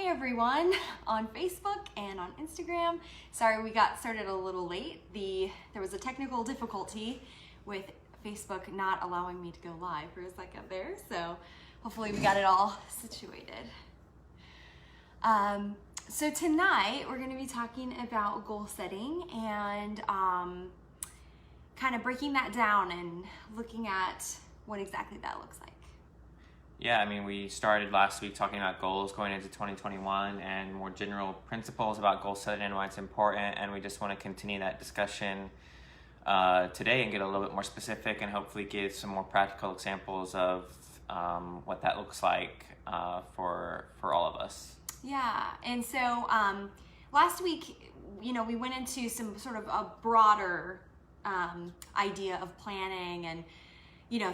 Hey everyone on Facebook and on Instagram. Sorry we got started a little late. There was a technical difficulty with Facebook not allowing me to go live for a second there, so hopefully we got it all situated. So tonight we're going to be talking about goal setting and kind of breaking that down and looking at what exactly that looks like. Yeah, I mean, we started last week talking about goals going into 2021 and more general principles about goal setting and why it's important, and we just want to continue that discussion today and get a little bit more specific and hopefully give some more practical examples of what that looks like for all of us. Yeah, and so last week, we went into some sort of a broader idea of planning and,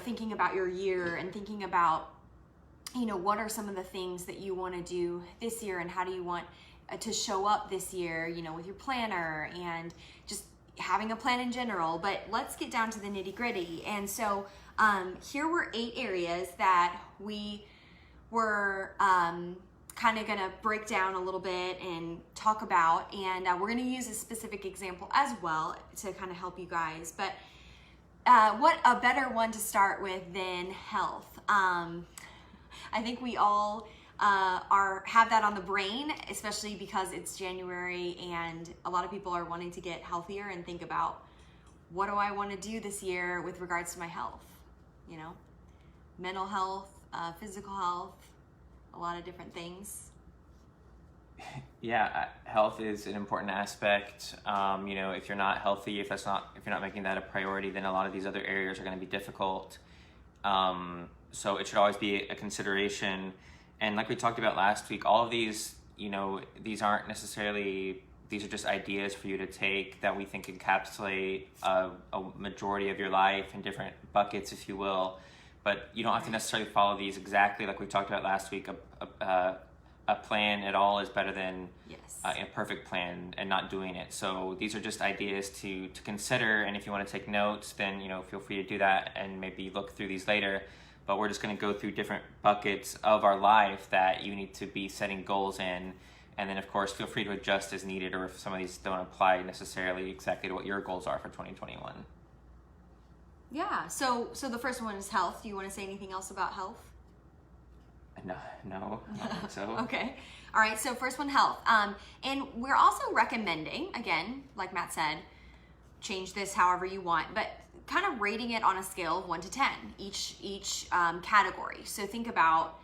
thinking about your year and thinking about, what are some of the things that you want to do this year and how do you want to show up this year, with your planner and just having a plan in general. But let's get down to the nitty gritty. And so here were 8 areas that we were kind of going to break down a little bit and talk about. And we're going to use a specific example as well to kind of help you guys. But what a better one to start with than health. I think we all have that on the brain, especially because it's January and a lot of people are wanting to get healthier and think about what do I want to do this year with regards to my health, mental health, physical health, a lot of different things. Yeah, health is an important aspect. If you're not healthy, if you're not making that a priority, then a lot of these other areas are going to be difficult. So it should always be a consideration. And like we talked about last week, all of these, these aren't necessarily, these are just ideas for you to take that we think encapsulate a majority of your life in different buckets, if you will. But you don't have to necessarily follow these exactly like we talked about last week. A plan at all is better than a perfect plan and not doing it. So these are just ideas to consider. And if you want to take notes, then, feel free to do that and maybe look through these later. But we're just going to go through different buckets of our life that you need to be setting goals in. And then, of course, feel free to adjust as needed, or if some of these don't apply necessarily exactly to what your goals are for 2021. Yeah, so the first one is health. Do you want to say anything else about health? No, I don't think so. Okay. All right, so first one, health. And we're also recommending, again, like Matt said, change this however you want, but kind of rating it on a scale of 1 to 10, each category. So think about,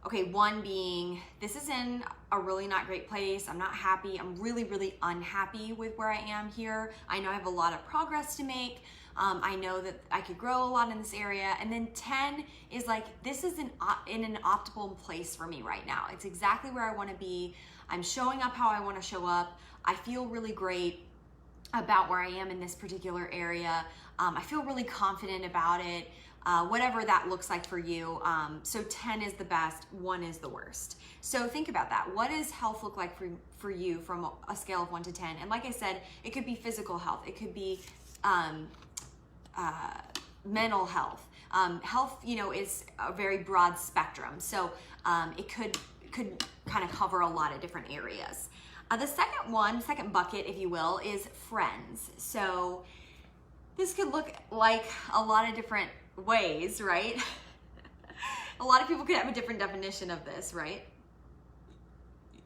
okay, 1 being, this is in a really not great place. I'm not happy. I'm really, really unhappy with where I am here. I know I have a lot of progress to make. I know that I could grow a lot in this area. And then 10 is like, this is in an optimal place for me right now. It's exactly where I want to be. I'm showing up how I want to show up. I feel really great about where I am in this particular area. I feel really confident about it, whatever that looks like for you. So 10 is the best, 1 is the worst. So think about that. What does health look like for you from a scale of 1 to 10? And like I said, it could be physical health. It could be mental health. Health, is a very broad spectrum. So it could kind of cover a lot of different areas. The second bucket, if you will, is friends. So this could look like a lot of different ways, right? A lot of people could have a different definition of this, right?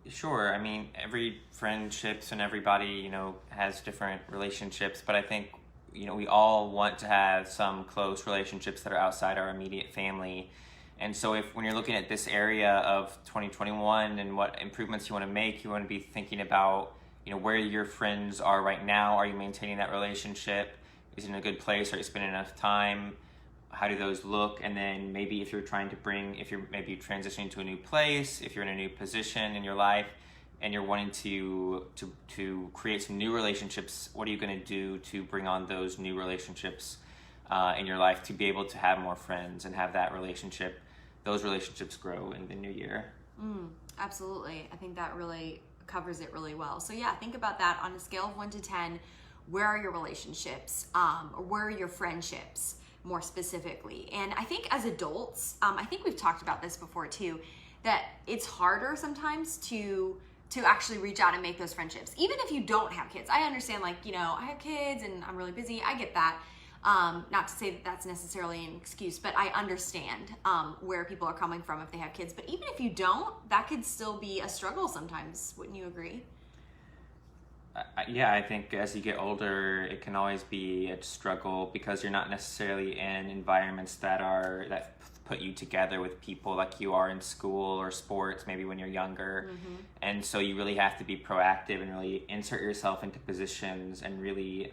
Sure. I mean, every friendships and everybody, has different relationships, but I think, we all want to have some close relationships that are outside our immediate family. And so when you're looking at this area of 2021 and what improvements you want to make, you want to be thinking about, where your friends are right now. Are you maintaining that relationship? Is it in a good place? Are you spending enough time? How do those look? And then maybe if you're maybe transitioning to a new place, if you're in a new position in your life and you're wanting to create some new relationships, what are you going to do to bring on those new relationships in your life to be able to have more friends and have those relationships grow in the new year? Absolutely. I think that really covers it really well. So yeah, think about that on a scale of 1 to 10. Where are your relationships? Where are your friendships more specifically? And I think as adults, I think we've talked about this before too, that it's harder sometimes to actually reach out and make those friendships, even if you don't have kids. I understand, like, you know, I have kids and I'm really busy. I get that. Not to say that that's necessarily an excuse, but I understand where people are coming from if they have kids. But even if you don't, that could still be a struggle sometimes. Wouldn't you agree? Yeah, I think as you get older, it can always be a struggle because you're not necessarily in environments that put you together with people like you are in school or sports, maybe when you're younger. And so you really have to be proactive and really insert yourself into positions and really,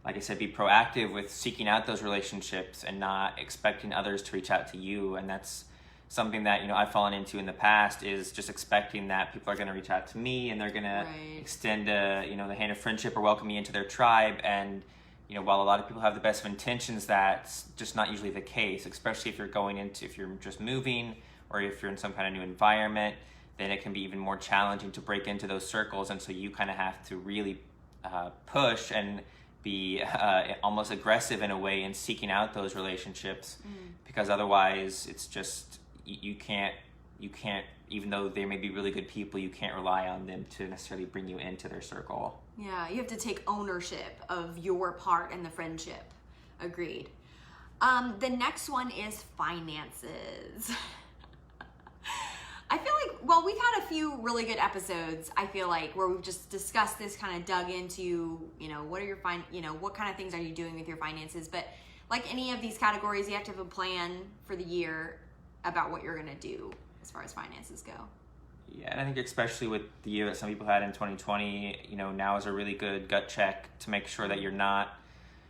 like I said, be proactive with seeking out those relationships and not expecting others to reach out to you. And that's something that, you know, I've fallen into in the past, is just expecting that people are going to reach out to me and they're going to extend you know, the hand of friendship or welcome me into their tribe. And, you know, while a lot of people have the best of intentions, that's just not usually the case, especially if you're just moving or if you're in some kind of new environment, then it can be even more challenging to break into those circles. And so you kind of have to really push and be almost aggressive in a way in seeking out those relationships, because otherwise it's just, you can't, even though they may be really good people, you can't rely on them to necessarily bring you into their circle. Yeah, you have to take ownership of your part in the friendship. Agreed. The next one is finances. I feel like, well, we've had a few really good episodes, I feel like, where we've just discussed this, kind of dug into, you know, what kind of things are you doing with your finances? But like any of these categories, you have to have a plan for the year about what you're going to do as far as finances go. Yeah, and I think especially with the year that some people had in 2020, you know, now is a really good gut check to make sure that you're not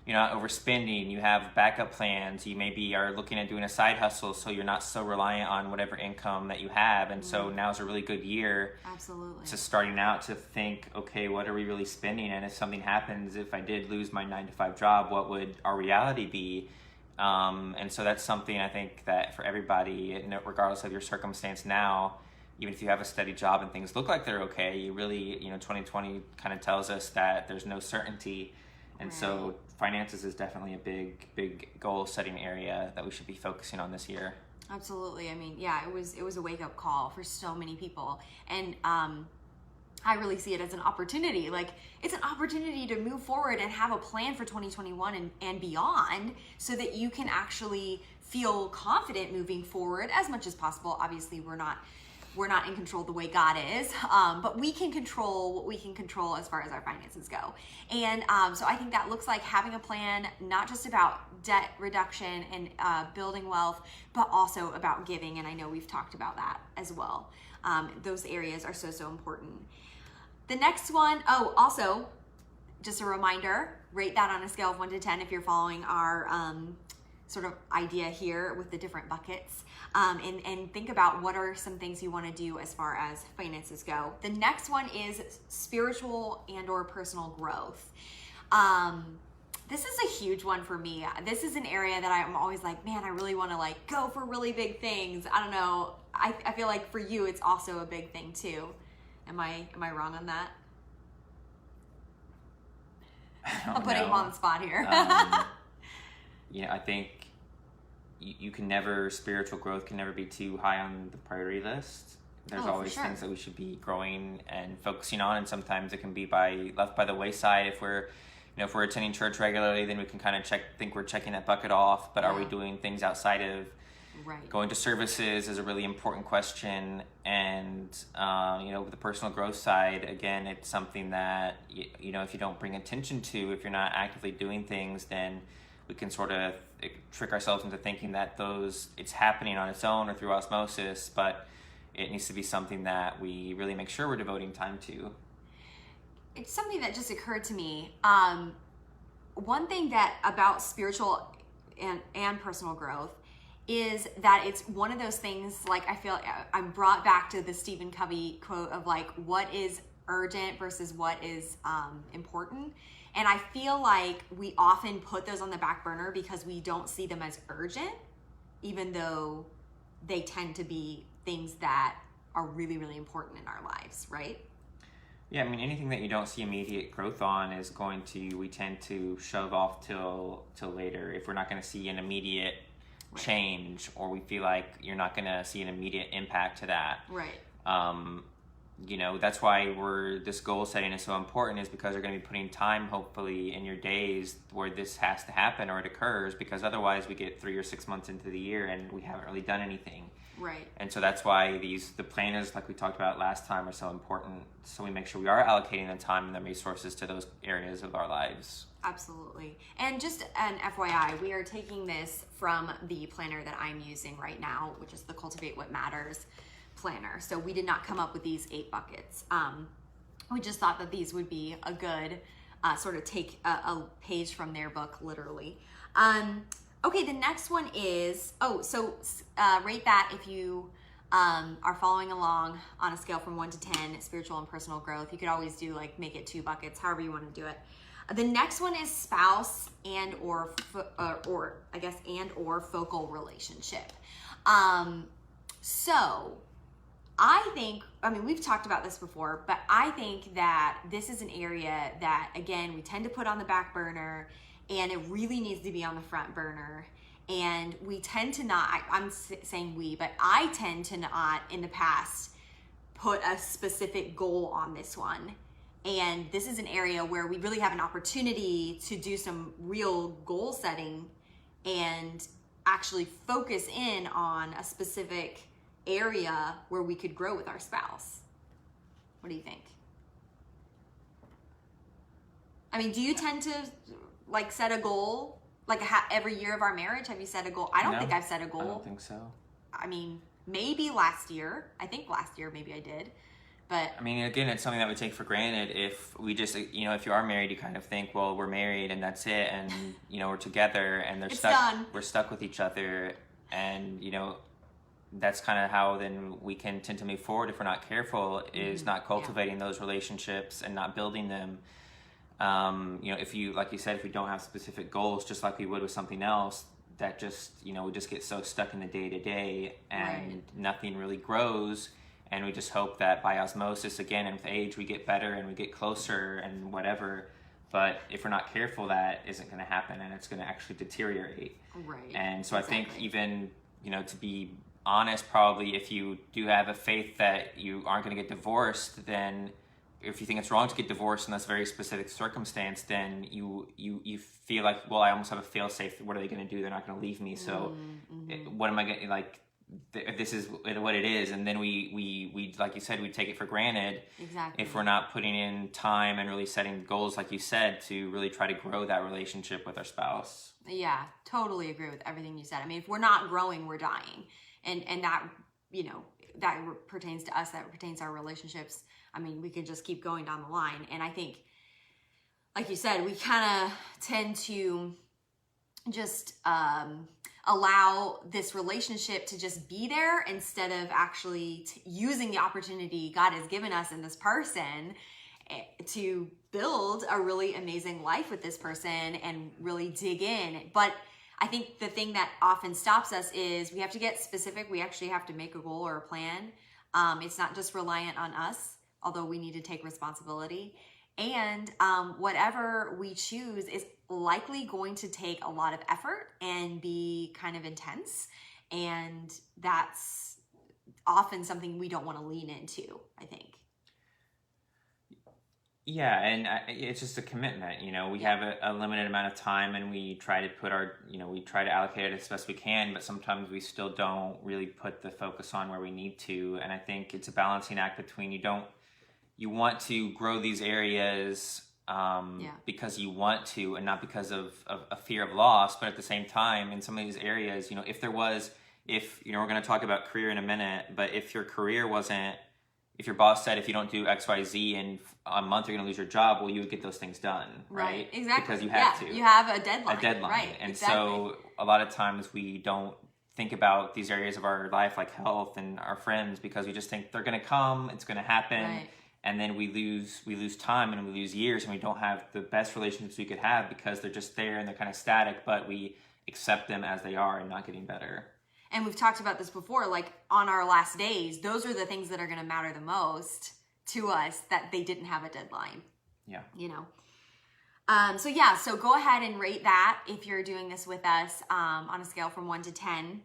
overspending. You have backup plans. You maybe are looking at doing a side hustle, so you're not so reliant on whatever income that you have. And so now is a really good year. Absolutely. To starting out to think, okay, what are we really spending? And if something happens, if I did lose my 9-to-5 job, what would our reality be? And so that's something I think that for everybody, regardless of your circumstance now, even if you have a steady job and things look like they're okay, you really, 2020 kind of tells us that there's no certainty. And so finances is definitely a big goal setting area that we should be focusing on this year. Absolutely. I mean, yeah, it was a wake up call for so many people. And I really see it as an opportunity. Like, it's an opportunity to move forward and have a plan for 2021 and beyond, so that you can actually feel confident moving forward as much as possible. Obviously, we're not in control the way God is, but we can control what we can control as far as our finances go. And so I think that looks like having a plan, not just about debt reduction and building wealth, but also about giving. And I know we've talked about that as well. Those areas are so important. The next one, also, just a reminder, rate that on a scale of 1 to 10 if you're following our sort of idea here with the different buckets. And think about what are some things you want to do as far as finances go. The next one is spiritual and or personal growth. This is a huge one for me. This is an area that I'm always like, man, I really want to like go for really big things. I don't know. I feel like for you, it's also a big thing too. Am I wrong on that? I'm putting him on the spot here. I think spiritual growth can never be too high on the priority list. There's always things that we should be growing and focusing on, and sometimes it can be left by the wayside. If we're attending church regularly, then we can kind of think we're checking that bucket off, but are we doing things outside of going to services is a really important question. And with the personal growth side, again, it's something that if you don't bring attention to, if you're not actively doing things, then we can sort of trick ourselves into thinking that it's happening on its own or through osmosis, but it needs to be something that we really make sure we're devoting time to. It's something that just occurred to me. One thing that about spiritual and personal growth is that it's one of those things, like, I feel I'm brought back to the Stephen Covey quote of like, what is urgent versus what is important. And I feel like we often put those on the back burner because we don't see them as urgent, even though they tend to be things that are really, really important in our lives, right? Yeah, I mean, anything that you don't see immediate growth on we tend to shove off till later. If we're not going to see an immediate change, or we feel like you're not going to see an immediate impact to that. Right. You know, that's why this goal setting is so important, is because you're going to be putting time, hopefully, in your days where this has to happen or it occurs, because otherwise we get 3 or 6 months into the year and we haven't really done anything. Right. And so that's why the planners, like we talked about last time, are so important. So we make sure we are allocating the time and the resources to those areas of our lives. Absolutely. And just an FYI, we are taking this from the planner that I'm using right now, which is the Cultivate What Matters planner. So we did not come up with these 8 buckets. We just thought that these would be a good sort of take a page from their book, literally. Okay, the next one is, rate that if you are following along on a scale from 1 to 10, spiritual and personal growth. You could always do make it 2 buckets, however you want to do it. The next one is spouse and or focal relationship. So I think, we've talked about this before, but I think that this is an area that, again, we tend to put on the back burner, and it really needs to be on the front burner. And we tend to not, I'm saying we, but I tend to not in the past put a specific goal on this one. And this is an area where we really have an opportunity to do some real goal setting and actually focus in on a specific area where we could grow with our spouse. What do you think? Do you tend to set a goal every year of our marriage? Have you set a goal? I don't think I've set a goal. I don't think so. Maybe last year. I think last year maybe I did. But again, it's something that we take for granted. If we just, if you are married, you kind of think, well, we're married and that's it, and we're together, and it's done. We're stuck with each other, and that's kind of how then we can tend to move forward if we're not careful, is not cultivating those relationships and not building them. If you, like you said, if we don't have specific goals, just like we would with something else, that just, we just get so stuck in the day to day, and nothing really grows. And we just hope that by osmosis, again, and with age, we get better and we get closer and whatever. But if we're not careful, that isn't going to happen, and it's going to actually deteriorate. Right. And so I think even, to be honest, probably if you do have a faith that you aren't going to get divorced, then if you think it's wrong to get divorced in this very specific circumstance, then you feel like, well, I almost have a fail-safe. What are they going to do? They're not going to leave me. So what am I going to, this is what it is. And then we like you said, we take it for granted. Exactly. If we're not putting in time and really setting goals, like you said, to really try to grow that relationship with our spouse. Yeah, totally agree with everything you said. If we're not growing, we're dying. And that, that pertains to us, that pertains to our relationships. We could just keep going down the line. And I think, like you said, we kind of tend to just allow this relationship to just be there instead of actually using the opportunity God has given us in this person to build a really amazing life with this person and really dig in. But I think the thing that often stops us is we have to get specific. We actually have to make a goal or a plan. It's not just reliant on us, although we need to take responsibility. And whatever we choose is likely going to take a lot of effort and be kind of intense. And that's often something we don't want to lean into, I think. Yeah, and it's just a commitment. We have a limited amount of time, and we try to put we try to allocate it as best we can, but sometimes we still don't really put the focus on where we need to. And I think it's a balancing act between you want to grow these areas because you want to, and not because of a fear of loss. But at the same time, in some of these areas, if we're going to talk about career in a minute, but if your career wasn't, if your boss said if you don't do X, Y, Z in a month you're going to lose your job, well, you would get those things done, right? Exactly. Because you have to. You have a deadline. Right. And exactly. So a lot of times we don't think about these areas of our life, like health and our friends, because we just think they're going to come, it's going to happen. Right. And then we lose time and we lose years, and we don't have the best relationships we could have because they're just there and they're kind of static, but we accept them as they are and not getting better. And we've talked about this before, on our last days, those are the things that are going to matter the most to us, that they didn't have a deadline. Yeah. So go ahead and rate that if you're doing this with us on a scale from 1 to 10.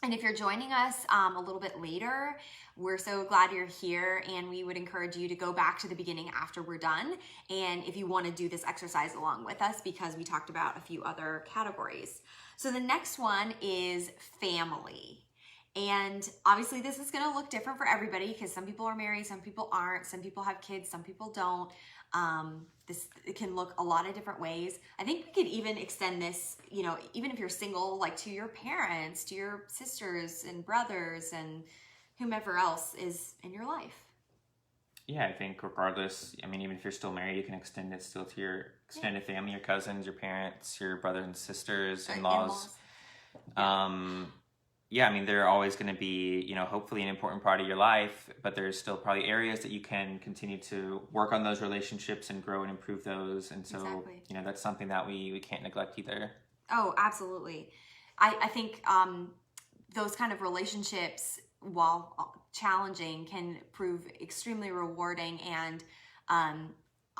And if you're joining us a little bit later, we're so glad you're here, and we would encourage you to go back to the beginning after we're done. And if you want to do this exercise along with us, because we talked about a few other categories. So the next one is family. And obviously this is going to look different for everybody because some people are married, some people aren't, some people have kids, some people don't. This it can look a lot of different ways. I think we could even extend this, even if you're single, like to your parents, to your sisters and brothers and whomever else is in your life. Yeah, I think regardless, I mean, even if you're still married, you can extend it still to your extended family, your cousins, your parents, your brothers and sisters, in-laws. Yeah, I mean, they're always going to be, hopefully an important part of your life, but there's still probably areas that you can continue to work on those relationships and grow and improve those. And so, Exactly. That's something that we can't neglect either. Oh, absolutely. I think those kind of relationships, while challenging, can prove extremely rewarding. And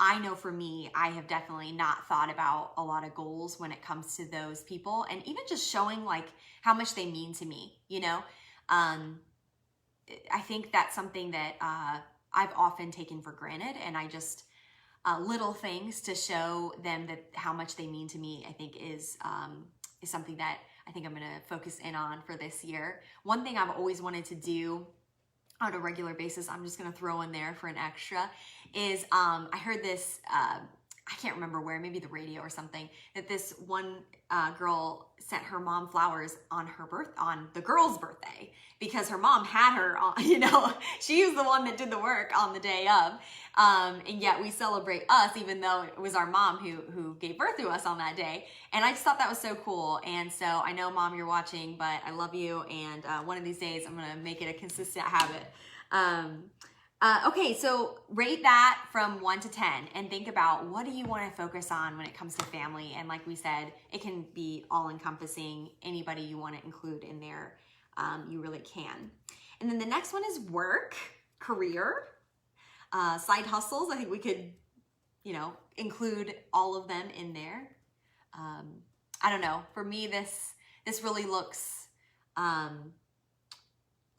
I know for me, I have definitely not thought about a lot of goals when it comes to those people, and even just showing like how much they mean to me, I think that's something that I've often taken for granted, and I just little things to show them that how much they mean to me, I think is something that I think I'm going to focus in on for this year. One thing I've always wanted to do on a regular basis, I'm just going to throw in there for an extra, is I heard this, I can't remember where, maybe the radio or something, that this one girl sent her mom flowers on the girl's birthday, because her mom had her on, she was the one that did the work on the day of, and yet we celebrate us, even though it was our mom who gave birth to us on that day. And I just thought that was so cool. And so I know, Mom, you're watching, but I love you, and one of these days I'm gonna make it a consistent habit. Okay, so rate that from 1 to 10 and think about, what do you want to focus on when it comes to family? And like we said, it can be all encompassing. Anybody you want to include in there, you really can. And then the next one is work, career, side hustles. I think we could, include all of them in there. I don't know. For me, this really looks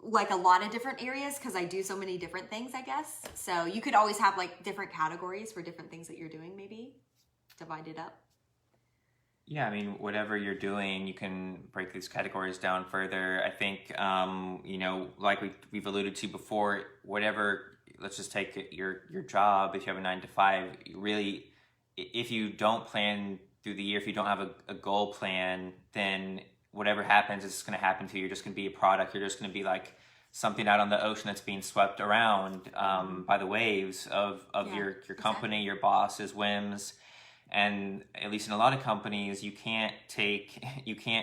like a lot of different areas, because I do so many different things, I guess. So you could always have like different categories for different things that you're doing, maybe divide it up. Yeah, I mean, whatever you're doing, you can break these categories down further. I think, like we've alluded to before, whatever, let's just take your job. If you have a 9 to 5, really, if you don't plan through the year, if you don't have a goal plan, then whatever happens is going to happen to you. You're just going to be a product. You're just going to be like something out on the ocean that's being swept around by the waves of your company, your boss's whims. And at least in a lot of companies, you can't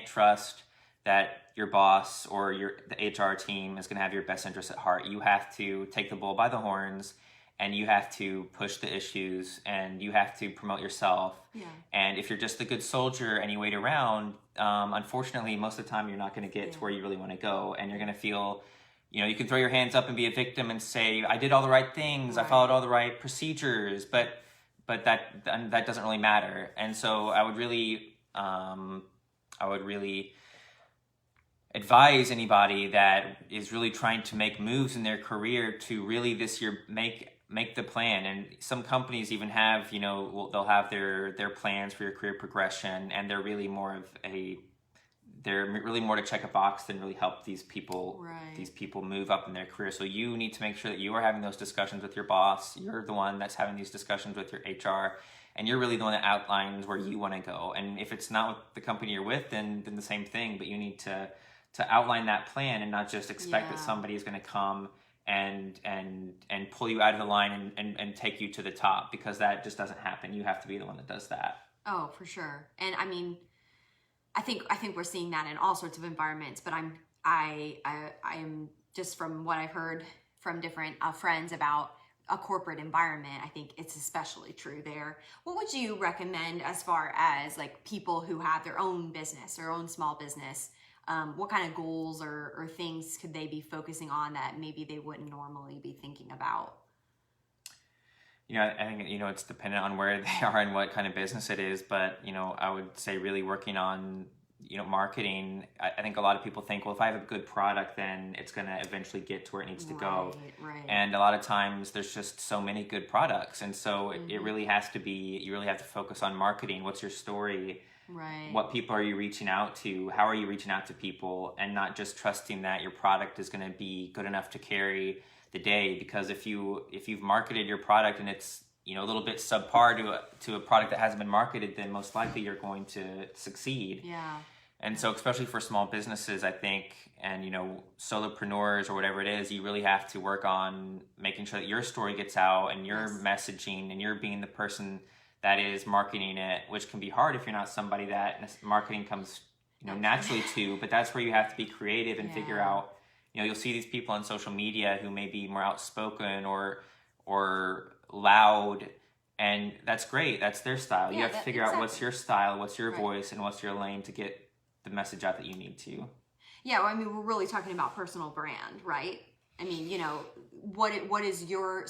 trust that your boss or the HR team is going to have your best interests at heart. You have to take the bull by the horns, and you have to push the issues, and you have to promote yourself. Yeah. And if you're just a good soldier and you wait around, unfortunately, most of the time you're not going to get to where you really want to go, and you're going to feel, you can throw your hands up and be a victim and say, I did all the right things, right. I followed all the right procedures, but that doesn't really matter. And so I would really advise anybody that is really trying to make moves in their career to really this year make the plan. And some companies even have, they'll have their plans for your career progression, and they're really more to check a box than really help these people move up in their career. So you need to make sure that you are having those discussions with your boss. You're the one that's having these discussions with your HR, and you're really the one that outlines where you want to go. And if it's not with the company you're with, then the same thing, but you need to outline that plan and not just expect that somebody is going to come and pull you out of the line and take you to the top, because that just doesn't happen. You have to be the one that does that. Oh, for sure. And I mean, I think we're seeing that in all sorts of environments, but I am just, from what I've heard from different friends about a corporate environment, I think it's especially true there. What would you recommend as far as like people who have their own business, their own small business? What kind of goals or things could they be focusing on that maybe they wouldn't normally be thinking about? I think, it's dependent on where they are and what kind of business it is. But, I would say really working on, marketing. I think a lot of people think, well, if I have a good product, then it's going to eventually get to where it needs to go. Right. And a lot of times there's just so many good products. And so it really has to be, you really have to focus on marketing. What's your story? Right. What people are you reaching out to? How are you reaching out to people? And not just trusting that your product is going to be good enough to carry the day. Because if you've marketed your product and it's a little bit subpar to a product that hasn't been marketed, then most likely you're going to succeed. Yeah. And so, especially for small businesses, I think, and solopreneurs or whatever it is, you really have to work on making sure that your story gets out and your messaging, and you're being the person that is marketing it, which can be hard if you're not somebody that marketing comes naturally to. But that's where you have to be creative and figure out. You'll see these people on social media who may be more outspoken or loud, and that's great. That's their style. You have to figure out what's your style, what's your voice, and what's your lane to get the message out that you need to. Yeah, well, I mean, we're really talking about personal brand, right? I mean, what is your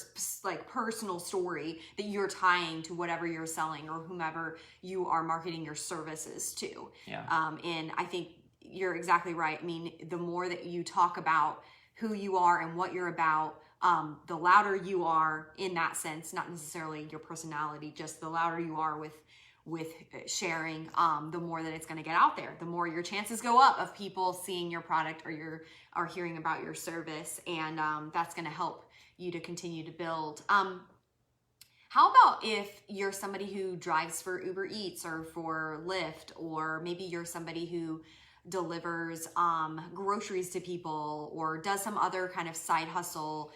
personal story that you're tying to whatever you're selling or whomever you are marketing your services to. Yeah. And I think you're exactly right. I mean, the more that you talk about who you are and what you're about, the louder you are in that sense, not necessarily your personality, just the louder you are with sharing, the more that it's going to get out there, the more your chances go up of people seeing your product or hearing about your service. And that's going to help you to continue to build. How about if you're somebody who drives for Uber Eats or for Lyft, or maybe you're somebody who delivers groceries to people or does some other kind of side hustle,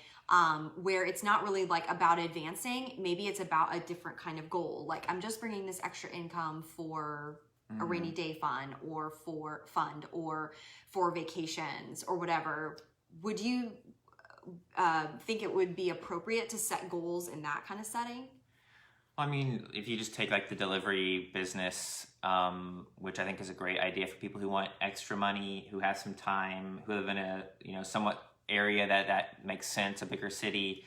where it's not really about advancing. Maybe it's about a different kind of goal. Like, I'm just bringing this extra income for a rainy day fund or for vacations or whatever. Would you think it would be appropriate to set goals in that kind of setting? I mean, if you just take the delivery business, which I think is a great idea for people who want extra money, who have some time, who live in a somewhat area that makes sense, a bigger city,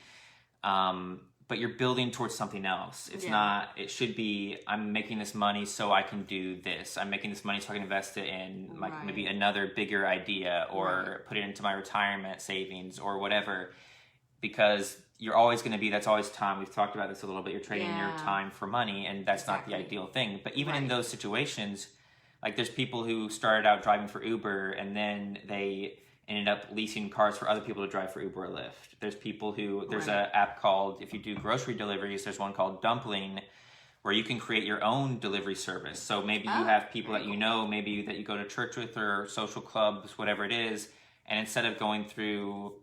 but you're building towards something else. It's not, it should be, I'm making this money so I can do this. I'm making this money so I can invest it in maybe another bigger idea, or put it into my retirement savings or whatever, because you're always going to be, that's always time. We've talked about this a little bit. You're trading your time for money, and that's not the ideal thing. But even in those situations, there's people who started out driving for Uber and then they ended up leasing cars for other people to drive for Uber or Lyft. There's people who, there's an app called, if you do grocery deliveries, there's one called Dumpling, where you can create your own delivery service. So maybe you have people that maybe that you go to church with or social clubs, whatever it is, and instead of going through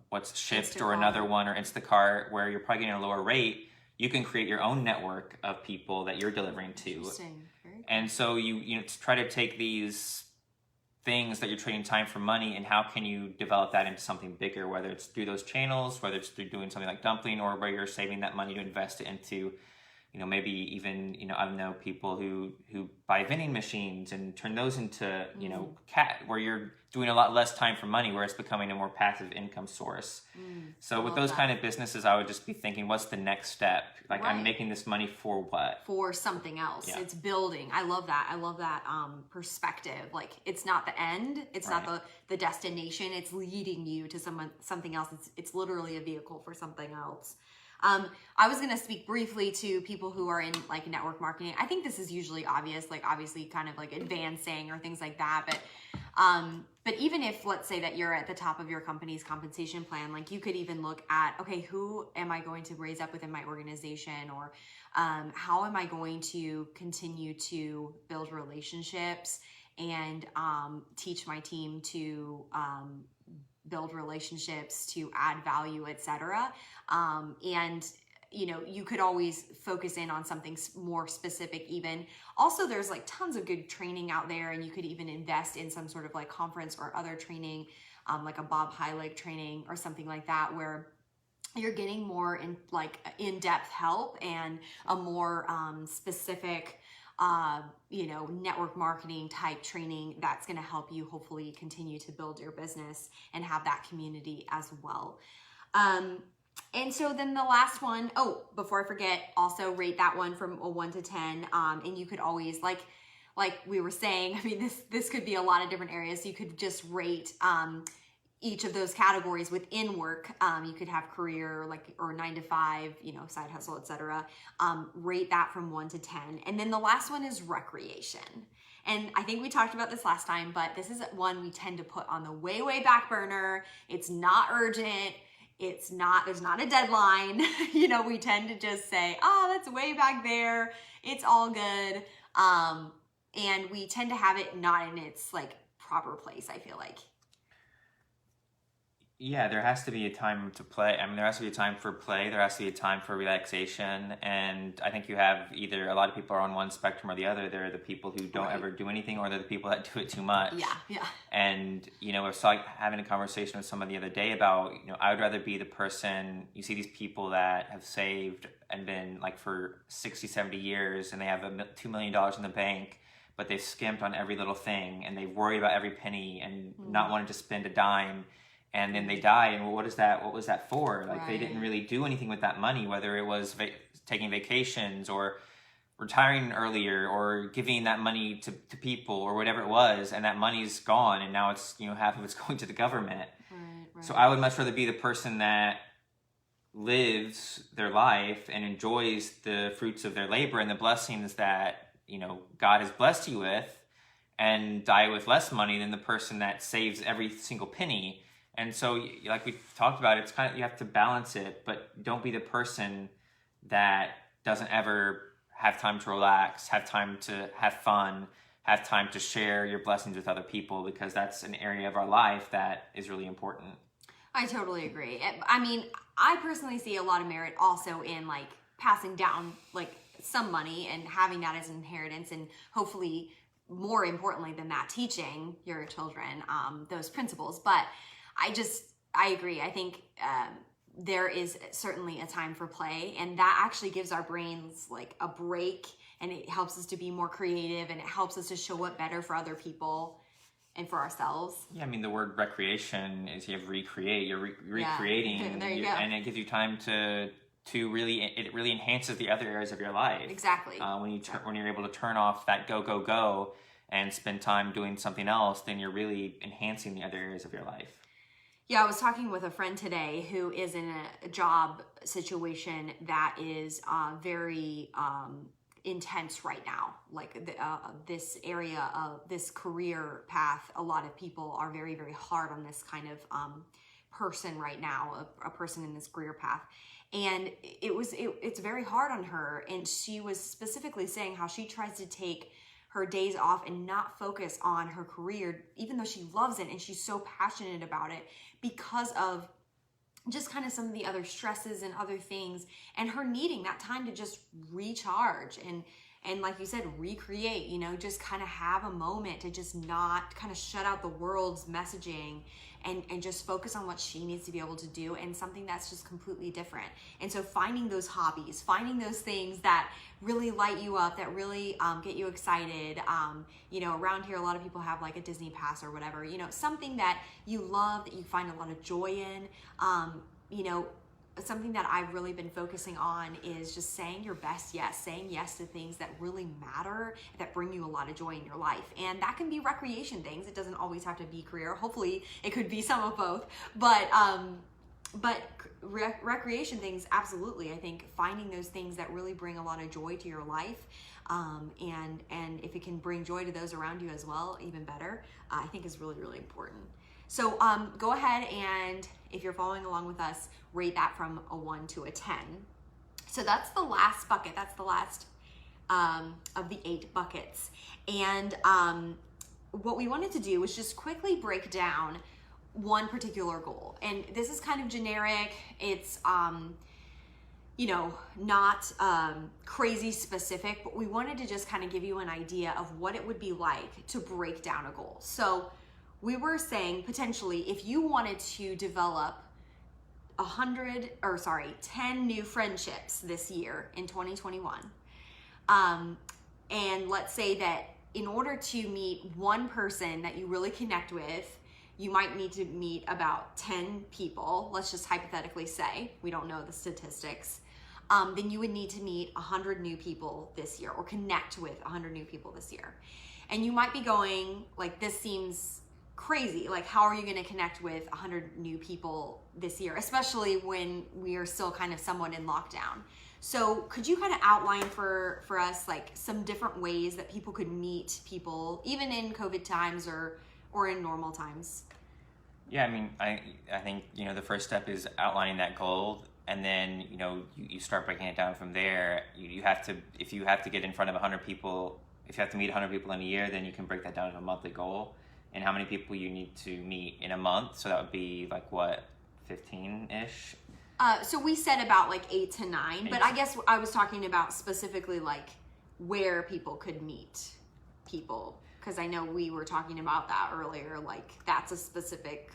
what's Shipt or another one or Instacart, where you're probably getting a lower rate, you can create your own network of people that you're delivering to. Interesting. Very cool. And so you try to take these things that you're trading time for money, and how can you develop that into something bigger, whether it's through those channels, whether it's through doing something like Dumpling, or where you're saving that money to invest it into, maybe even, I don't know, people who buy vending machines and turn those into, where you're doing a lot less time for money, where it's becoming a more passive income source. So with those kind of businesses, I would just be thinking, what's the next step? I'm making this money for what? For something else. Yeah. It's building. I love that. Perspective. It's not the end. It's not the destination. It's leading you to something else. It's literally a vehicle for something else. I was going to speak briefly to people who are in network marketing. I think this is usually obvious, obviously kind of advancing or things like that. But even if, let's say that you're at the top of your company's compensation plan, you could even look at, okay, who am I going to raise up within my organization, or how am I going to continue to build relationships and teach my team to build relationships, to add value, etc. And you could always focus in on something more specific even. Also, there's tons of good training out there, and you could even invest in some sort of conference or other training, like a Bob Heilig training or something like that, where you're getting more in-depth help and a more specific network marketing type training that's going to help you hopefully continue to build your business and have that community as well. And so then the last one, oh, before I forget, also rate that one from a 1 to 10. And you could always, like we were saying, I mean, this could be a lot of different areas. You could just rate each of those categories within work. You could have career, like, or 9 to 5, you know, side hustle, etc. Rate that from 1 to 10. And then the last one is recreation. And I think we talked about this last time, but this is one we tend to put on the way, way back burner. It's not urgent. There's not a deadline. You know, we tend to just say, oh, that's way back there. It's all good. And we tend to have it not in its like proper place, I feel like. Yeah, there has to be a time to play. I mean, there has to be a time for play. There has to be a time for relaxation. And I think you have either a lot of people are on one spectrum or the other. There are the people who don't ever do anything, or they're the people that do it too much. Yeah. And, you know, I was having a conversation with someone the other day about, you know, I would rather be the person, you see these people that have saved and been like for 60, 70 years and they have $2 million in the bank, but they've skimped on every little thing and they worry about every penny and not wanting to spend a dime. And then they die, and well, what was that for? Like, they didn't really do anything with that money, whether it was taking vacations or retiring earlier or giving that money to people or whatever it was, and that money's gone, and now it's, you know, half of it's going to the government. Right. So I would much rather be the person that lives their life and enjoys the fruits of their labor and the blessings that, you know, God has blessed you with, and die with less money than the person that saves every single penny. And so, like we talked about, it's kind of, you have to balance it, but don't be the person that doesn't ever have time to relax, have time to have fun, have time to share your blessings with other people, because that's an area of our life that is really important. I totally agree. I mean, I personally see a lot of merit also in like passing down like some money and having that as an inheritance, and hopefully more importantly than that, teaching your children those principles. But I agree. I think there is certainly a time for play, and that actually gives our brains like a break, and it helps us to be more creative, and it helps us to show up better for other people and for ourselves. Yeah, I mean, the word recreation is you have recreate. You're recreating, yeah. There you go. And it gives you time to really, it really enhances the other areas of your life. Exactly. When you're able to turn off that go and spend time doing something else, then you're really enhancing the other areas of your life. Yeah, I was talking with a friend today who is in a job situation that is very intense right now. Like this area of this career path, a lot of people are very, very hard on this kind of person right now, a person in this career path. And it's very hard on her. And she was specifically saying how she tries to take her days off and not focus on her career, even though she loves it and she's so passionate about it, because of just kind of some of the other stresses and other things, and her needing that time to just recharge and like you said, recreate, you know, just kind of have a moment to just not kind of shut out the world's messaging and just focus on what she needs to be able to do, and something that's just completely different. And so finding those hobbies, finding those things that really light you up, that really get you excited. You know, around here, a lot of people have like a Disney pass or whatever, you know, something that you love, that you find a lot of joy in. You know, something that I've really been focusing on is just saying your best yes, saying yes to things that really matter, that bring you a lot of joy in your life. And that can be recreation things. It doesn't always have to be career. Hopefully it could be some of both, but recreation things, absolutely. I think finding those things that really bring a lot of joy to your life, and if it can bring joy to those around you as well, even better, I think is really, really important. So go ahead, and if you're following along with us, rate that from a 1 to a 10. So that's the last bucket. That's the last of the 8 buckets. And what we wanted to do was just quickly break down one particular goal. And this is kind of generic. It's, you know, not crazy specific, but we wanted to just kind of give you an idea of what it would be like to break down a goal. So we were saying potentially if you wanted to develop 10 new friendships this year in 2021, and let's say that in order to meet one person that you really connect with, you might need to meet about 10 people, let's just hypothetically say, we don't know the statistics, then you would need to meet 100 new people this year or connect with 100 new people this year. And you might be going, like, this seems crazy. Like, how are you going to connect with 100 new people this year, especially when we are still kind of somewhat in lockdown? So could you kind of outline for us, like, some different ways that people could meet people, even in COVID times or in normal times? Yeah, I mean, I think, the first step is outlining that goal, and then, you start breaking it down from there. You have to, if you have to get in front of 100 people, if you have to meet 100 people in a year, then you can break that down to a monthly goal and how many people you need to meet in a month. So that would be like, what, 15-ish? So we said about like 8 to 9, but I guess I was talking about specifically like where people could meet people, because I know we were talking about that earlier. Like, there's a specific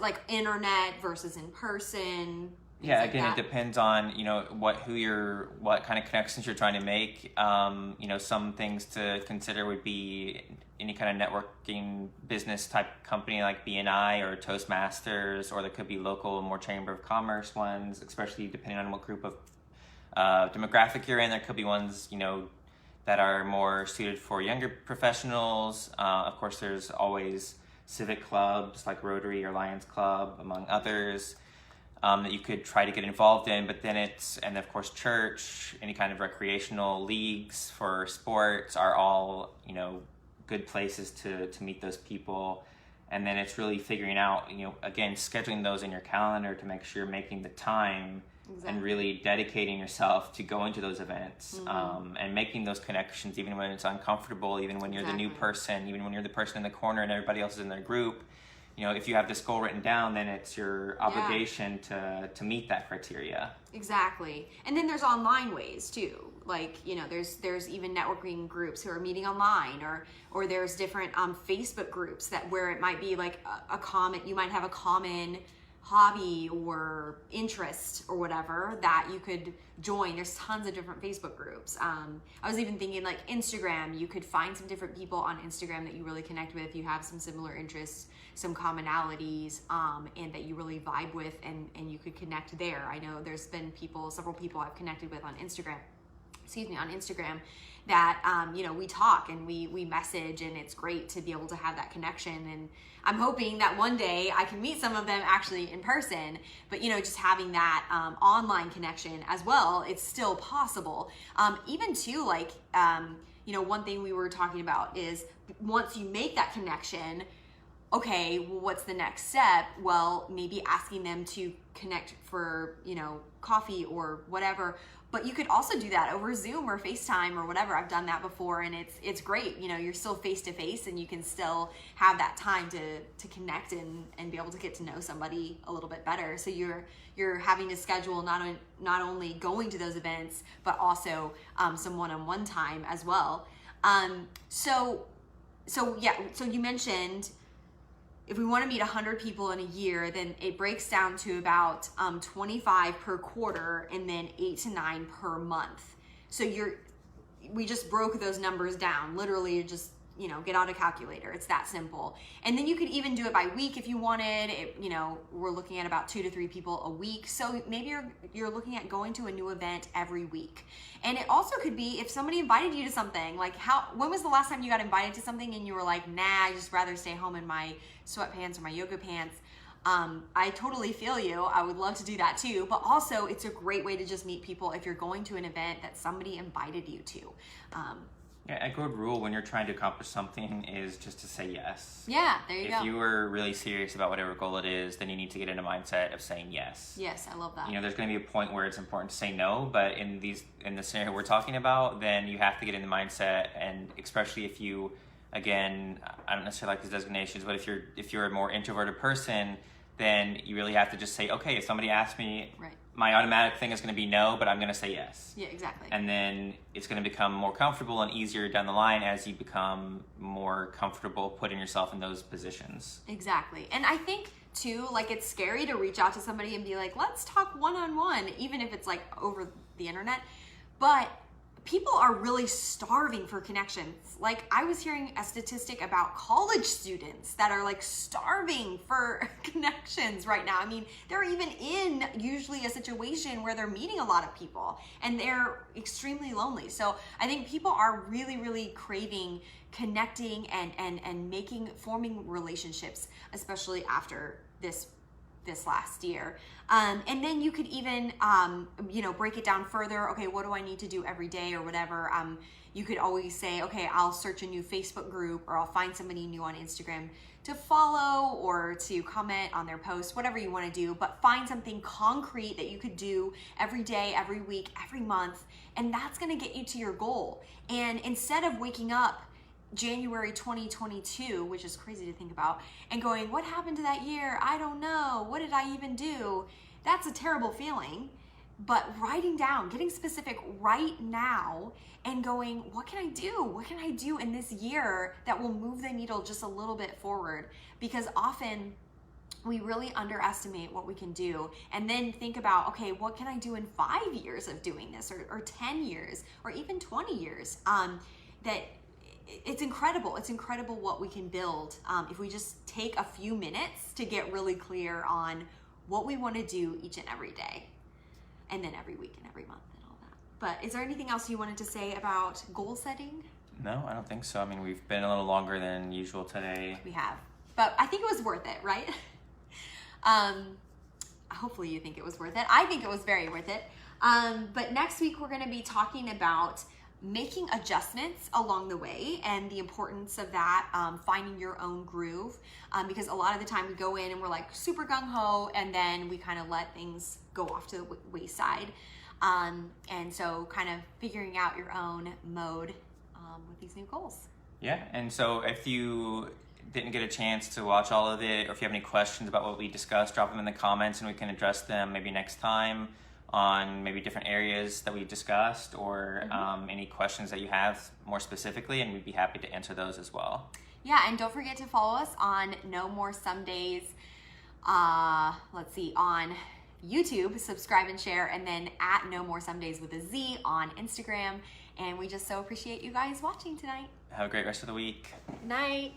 like internet versus in person. Yeah, like again, that. It depends on what kind of connections you're trying to make. Some things to consider would be any kind of networking business type company like BNI or Toastmasters, or there could be local, more Chamber of Commerce ones, especially depending on what group of demographic you're in. There could be ones that are more suited for younger professionals. Of course, there's always civic clubs like Rotary or Lions Club, among others, that you could try to get involved in. But then and of course, church, any kind of recreational leagues for sports are all, good places to meet those people. And then it's really figuring out, again, scheduling those in your calendar to make sure you're making the time. Exactly. And really dedicating yourself to going to those events, and making those connections, even when it's uncomfortable, even when you're the new person, even when you're the person in the corner and everybody else is in their group. If you have this goal written down, then it's your obligation to meet that criteria. Exactly. And then there's online ways too. Like, there's even networking groups who are meeting online, or there's different Facebook groups where it might be like you might have a common hobby or interest or whatever that you could join. There's tons of different Facebook groups. I was even thinking like Instagram, you could find some different people on Instagram that you really connect with. You have some similar interests, some commonalities, and that you really vibe with, and you could connect there. I know there's been several people I've connected with on Instagram that, we talk and we message, and it's great to be able to have that connection. And I'm hoping that one day I can meet some of them actually in person, but, just having that online connection as well, it's still possible. Even too, like, one thing we were talking about is once you make that connection, okay, well, what's the next step? Well, maybe asking them to connect for, coffee or whatever. But you could also do that over Zoom or FaceTime or whatever. I've done that before, and it's great. You're still face to face, and you can still have that time to connect and be able to get to know somebody a little bit better. So you're having to schedule not only going to those events, but also some one-on-one time as well. So you mentioned, if we want to meet 100 people in a year, then it breaks down to about 25 per quarter, and then 8 to 9 per month. So we just broke those numbers down. Literally, just get out a calculator. It's that simple. And then you could even do it by week if you wanted. We're looking at about 2 to 3 people a week. So maybe you're looking at going to a new event every week. And it also could be if somebody invited you to something. Like, when was the last time you got invited to something and you were like, nah, I just rather stay home in my sweatpants or my yoga pants? I totally feel you. I would love to do that too. But also, it's a great way to just meet people if you're going to an event that somebody invited you to. Yeah, a good rule when you're trying to accomplish something is just to say yes. Yeah, there you go. If you are really serious about whatever goal it is, then you need to get in a mindset of saying yes. Yes, I love that. There's going to be a point where it's important to say no, but in the scenario we're talking about, then you have to get in the mindset, and especially if you, again, I don't necessarily like these designations, but if you're a more introverted person, then you really have to just say, okay, if somebody asks me, right, my automatic thing is going to be no, but I'm going to say yes. Yeah, exactly. And then it's going to become more comfortable and easier down the line as you become more comfortable putting yourself in those positions. Exactly. And I think too, like, it's scary to reach out to somebody and be like, let's talk one-on-one, even if it's like over the internet. But people are really starving for connections. Like, I was hearing a statistic about college students that are like starving for connections right now. I mean, they're even in usually a situation where they're meeting a lot of people and they're extremely lonely. So I think people are really, really craving connecting and forming relationships, especially after this last year. And then you could even, break it down further. Okay, what do I need to do every day or whatever? You could always say, okay, I'll search a new Facebook group, or I'll find somebody new on Instagram to follow or to comment on their post, whatever you want to do, but find something concrete that you could do every day, every week, every month, and that's going to get you to your goal. And instead of waking up January 2022, which is crazy to think about, and going, what happened to that year? I don't know. What did I even do? That's a terrible feeling. But writing down, getting specific right now and going, what can I do? What can I do in this year that will move the needle just a little bit forward? Because often we really underestimate what we can do, and then think about, okay, what can I do in 5 years of doing this, or 10 years, or even 20 years? It's incredible. It's incredible what we can build if we just take a few minutes to get really clear on what we want to do each and every day, and then every week and every month and all that. But is there anything else you wanted to say about goal setting? No, I don't think so. I mean, we've been a little longer than usual today. We have, but I think it was worth it, right? Hopefully you think it was worth it. I think it was very worth it. But next week we're going to be talking about making adjustments along the way and the importance of that, finding your own groove, because a lot of the time we go in and we're like super gung-ho, and then we kind of let things go off to the wayside, and so kind of figuring out your own mode with these new goals. Yeah, and so if you didn't get a chance to watch all of it, or if you have any questions about what we discussed, drop them in the comments and we can address them maybe next time on maybe different areas that we discussed, or any questions that you have more specifically, and we'd be happy to answer those as well. Yeah, and don't forget to follow us on No More Some Days, on YouTube, subscribe and share, and then at No More Some Days with a Z on Instagram. And we just so appreciate you guys watching tonight. Have a great rest of the week. Night.